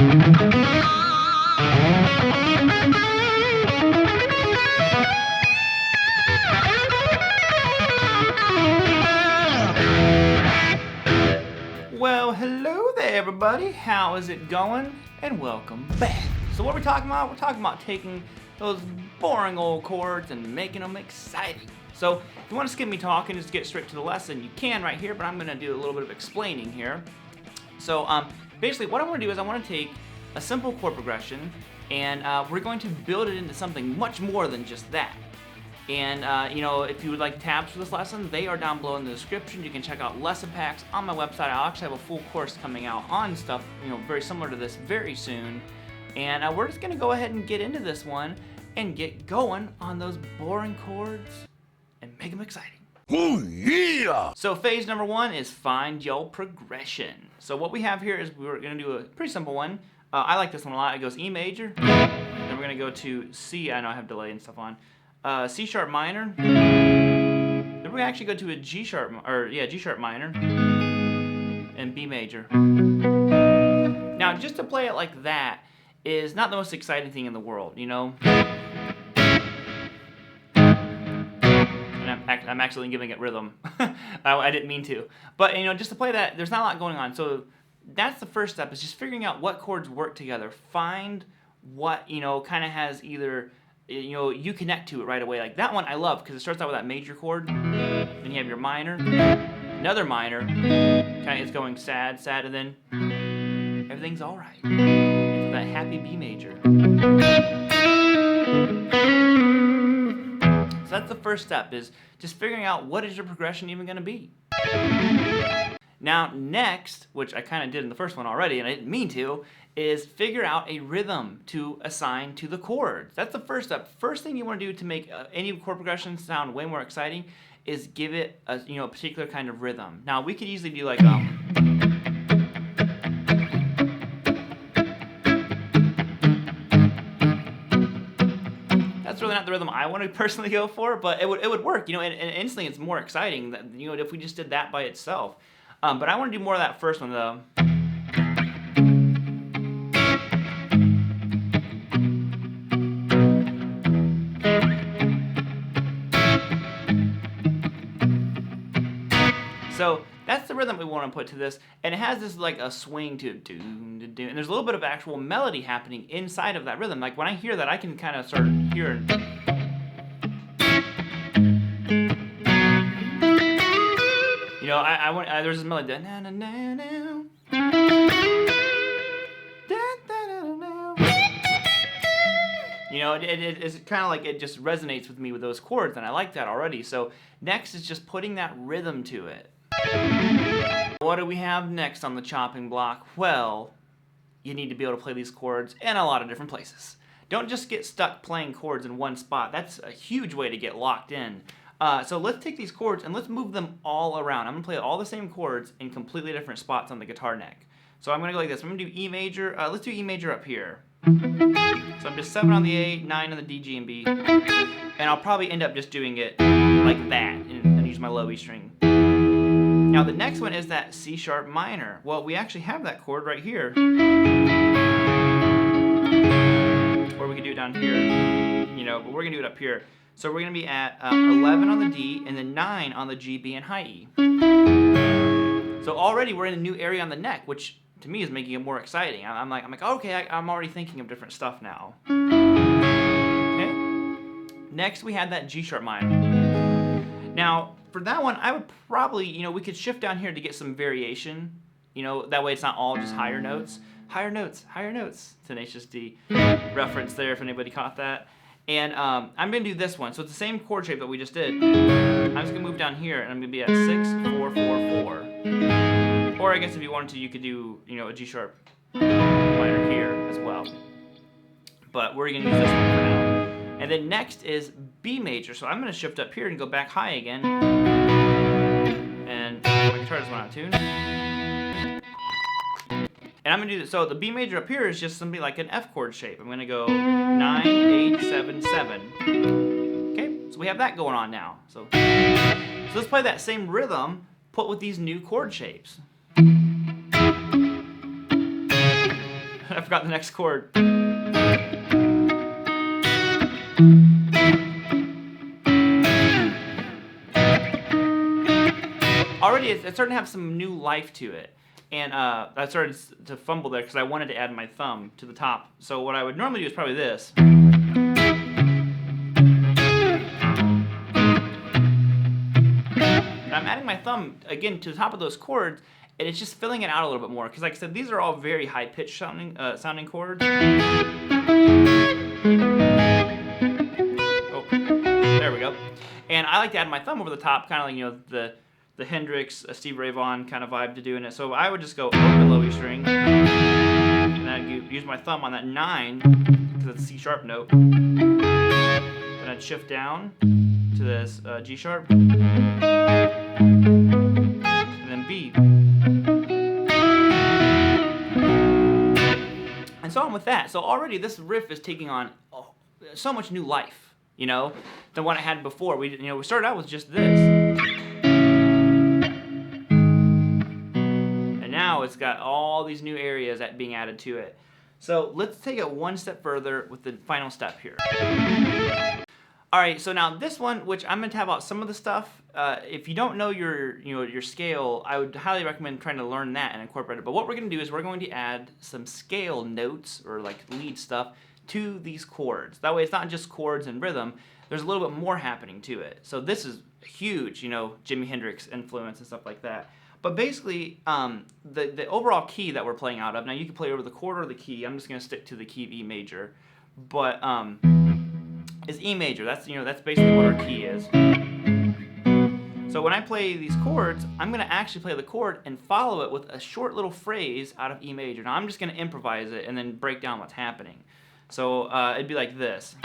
Well, hello there everybody, how is it going? And welcome back. So what we're talking about? We're talking about taking those boring old chords and making them exciting. So if you want to skip me talking, just get straight to the lesson, you can right here, but I'm going to do a little bit of explaining here. So basically what I want to do is I want to take a simple chord progression and we're going to build it into something much more than just that. And you know, if you would like tabs for this lesson, they are down below in the description. You can check out lesson packs on my website. I'll actually have a full course coming out on stuff, you know, very similar to this very soon. And we're just gonna go ahead and get into this one and get going on those boring chords and make them exciting. Oh yeah! So phase number one is find your progression. So what we have here is we're gonna do a pretty simple one. I like this one a lot. It goes E major, then we're gonna go to C. I know I have delay and stuff on. C sharp minor, then we're gonna actually go to a G sharp, G sharp minor, and B major. Now, just to play it like that is not the most exciting thing in the world, you know. And I'm actually giving it rhythm. I didn't mean to, but you know, just to play that, there's not a lot going on. So that's the first step, is just figuring out what chords work together. Find what, you know, kind of has either, you know, you connect to it right away. Like that one I love because it starts out with that major chord, then you have your minor, another minor, kind of it's going sad, sad, and then everything's all right. Into that happy B major. So that's the first step, is just figuring out what is your progression even going to be. Now next, which I kind of did in the first one already and I didn't mean to, is figure out a rhythm to assign to the chords. That's the first step. First thing you want to do to make any chord progression sound way more exciting is give it a, you know, a particular kind of rhythm. Now we could easily do like that's really not the rhythm I want to personally go for, but it would work, you know, and instantly it's more exciting that, you know, if we just did that by itself. But I want to do more of that first one though. So that's the rhythm we want to put to this, and it has this like a swing to it, and there's a little bit of actual melody happening inside of that rhythm. Like when I hear that, I can kind of start hearing. You know, there's this melody. Na, na, na, na. You know, it's kind of like it just resonates with me with those chords, and I like that already. So next is just putting that rhythm to it. What do we have next on the chopping block? Well, you need to be able to play these chords in a lot of different places. Don't just get stuck playing chords in one spot. That's a huge way to get locked in. So let's take these chords and let's move them all around. I'm going to play all the same chords in completely different spots on the guitar neck. So I'm going to go like this. I'm going to do E major. Let's do E major up here. So I'm just 7 on the A, 9 on the D, G, and B. And I'll probably end up just doing it like that and use my low E string. Now the next one is that C sharp minor. Well, we actually have that chord right here. Or we could do it down here, you know, but we're going to do it up here. So we're going to be at 11 on the D and then 9 on the G, B, and high E. So already we're in a new area on the neck, which to me is making it more exciting. I'm like, okay, I'm already thinking of different stuff now. Okay. Next we had that G sharp minor. Now for that one, I would probably, you know, we could shift down here to get some variation. You know, that way it's not all just higher notes. Higher notes, higher notes. Tenacious D reference there if anybody caught that. And I'm going to do this one. So it's the same chord shape that we just did. I'm just going to move down here and I'm going to be at 6, 4, 4, 4. Or I guess if you wanted to, you could do, you know, a G sharp minor here as well. But we're going to use this one for now. And then next is B major. So I'm going to shift up here and go back high again. And my guitar just went out of tune. And I'm going to do this. So the B major up here is just something like an F chord shape. I'm going to go 9, 8, 7, 7. Okay, so we have that going on now. So let's play that same rhythm, put with these new chord shapes. I forgot the next chord. Already, it's starting to have some new life to it. And I started to fumble there because I wanted to add my thumb to the top. So what I would normally do is probably this. And I'm adding my thumb, again, to the top of those chords, and it's just filling it out a little bit more. Because like I said, these are all very high-pitched sounding chords. Oh, there we go. And I like to add my thumb over the top, kind of like, you know, the Hendrix, Steve Ray Vaughan kind of vibe to doing it. So I would just go open low E string, and I'd use my thumb on that 9, because it's a C sharp note. Then I'd shift down to this G sharp, and then B. And so on with that. So already this riff is taking on so much new life, you know, than what I had before. We started out with just this. Now it's got all these new areas being added to it. So let's take it one step further with the final step here. Alright, so now this one, which I'm going to tab out some of the stuff. If you don't know your scale, I would highly recommend trying to learn that and incorporate it. But what we're going to do is we're going to add some scale notes, or like lead stuff, to these chords. That way it's not just chords and rhythm, there's a little bit more happening to it. So this is huge, you know, Jimi Hendrix influence and stuff like that. But basically, the overall key that we're playing out of, now you can play over the chord or the key. I'm just going to stick to the key of E major. But is E major. That's basically what our key is. So when I play these chords, I'm going to actually play the chord and follow it with a short little phrase out of E major. Now I'm just going to improvise it and then break down what's happening. So it'd be like this.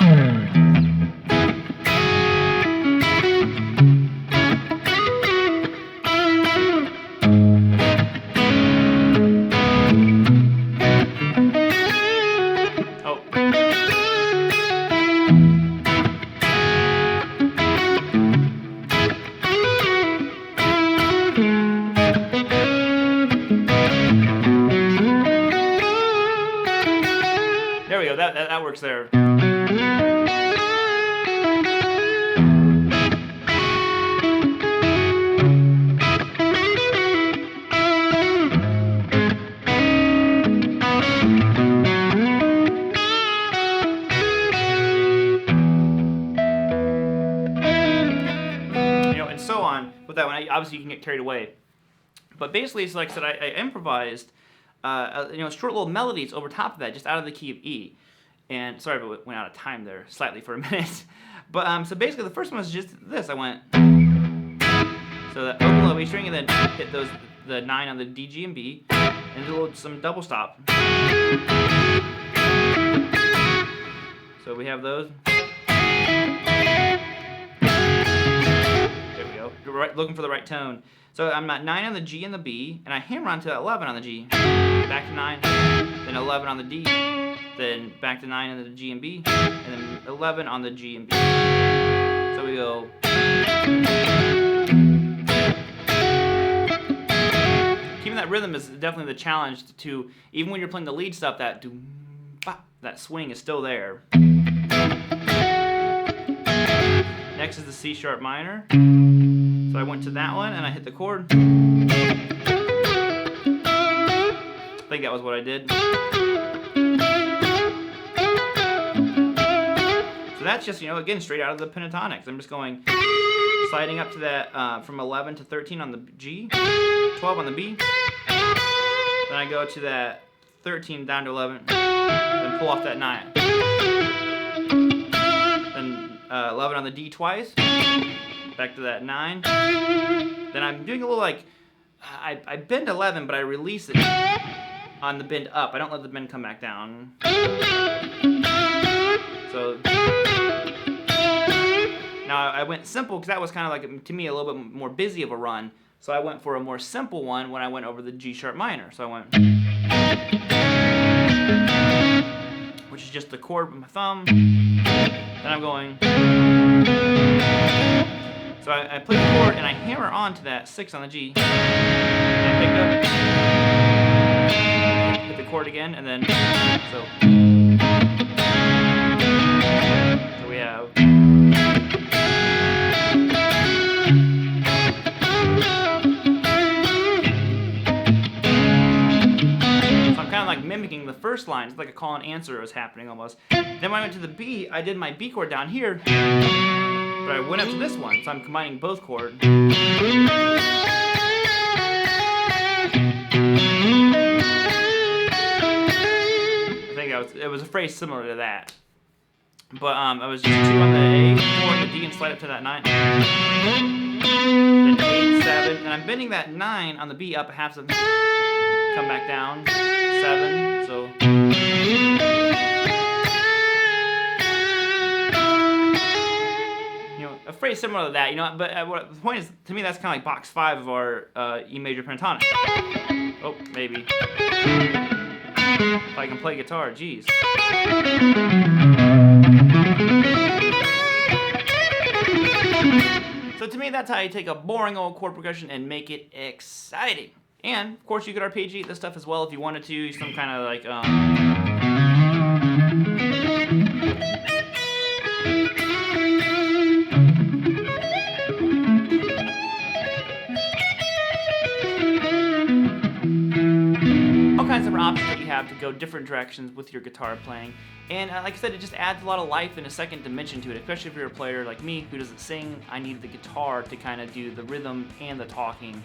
There we go, that works there. And so on with that one. Obviously you can get carried away. But basically, it's like I said, I improvised short little melodies over top of that, just out of the key of E. And sorry if I went out of time there slightly for a minute. But so basically, the first one was just this. I went so that open low E string, and then hit the 9 on the D, G, and B, and do some double stop. So we have those. There we go. Looking for the right tone. So I'm at 9 on the G and the B, and I hammer onto 11 on the G. Back to 9, then 11 on the D, then back to 9 on the G and B, and then 11 on the G and B. So we go. Keeping that rhythm is definitely the challenge to, even when you're playing the lead stuff, that swing is still there. Next is the C sharp minor. So I went to that one and I hit the chord. I think that was what I did. So that's just, again, straight out of the pentatonics. I'm just going, sliding up to that from 11 to 13 on the G, 12 on the B. Then I go to that 13 down to 11, then pull off that 9. Then 11 on the D twice. Back to that 9. Then I'm doing a little I bend 11, but I release it on the bend up. I don't let the bend come back down. So now I went simple because that was kind of like, to me, a little bit more busy of a run. So I went for a more simple one when I went over the G sharp minor. So I went, which is just the chord with my thumb. Then I'm going. So I play the chord and I hammer onto that 6 on the G. And I pick up, hit the chord chord again, and then so we have. Like mimicking the first line. It's like a call and answer was happening almost. Then when I went to the B, I did my B chord down here, but I went up to this one, so I'm combining both chords. I think it was a phrase similar to that. But I was just 2 on the A, 4 on the D, and slide up to that 9. Then 8, 7, and I'm bending that 9 on the B up a half step, come back down. 7, so a phrase similar to that, but the point is, to me, that's kind of like box 5 of our E major pentatonic. Oh, maybe. If I can play guitar, geez. So to me, that's how you take a boring old chord progression and make it exciting. And, of course, you could arpeggiate this stuff as well if you wanted to, some kind of like, all kinds of options that you have to go different directions with your guitar playing. And like I said, it just adds a lot of life and a second dimension to it, especially if you're a player like me who doesn't sing. I need the guitar to kind of do the rhythm and the talking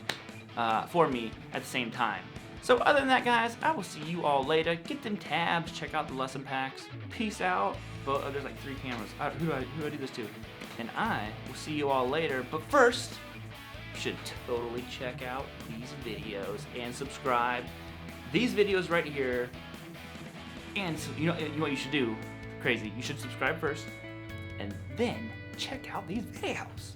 for me at the same time. So other than that, guys, I will see you all later. Get them tabs, check out the lesson packs. Peace out. But there's like 3 cameras. Who do I do this to? And I will see you all later. But first, you should totally check out these videos and subscribe. These videos right here. And so, you know what you should do? Crazy. You should subscribe first, and then check out these videos.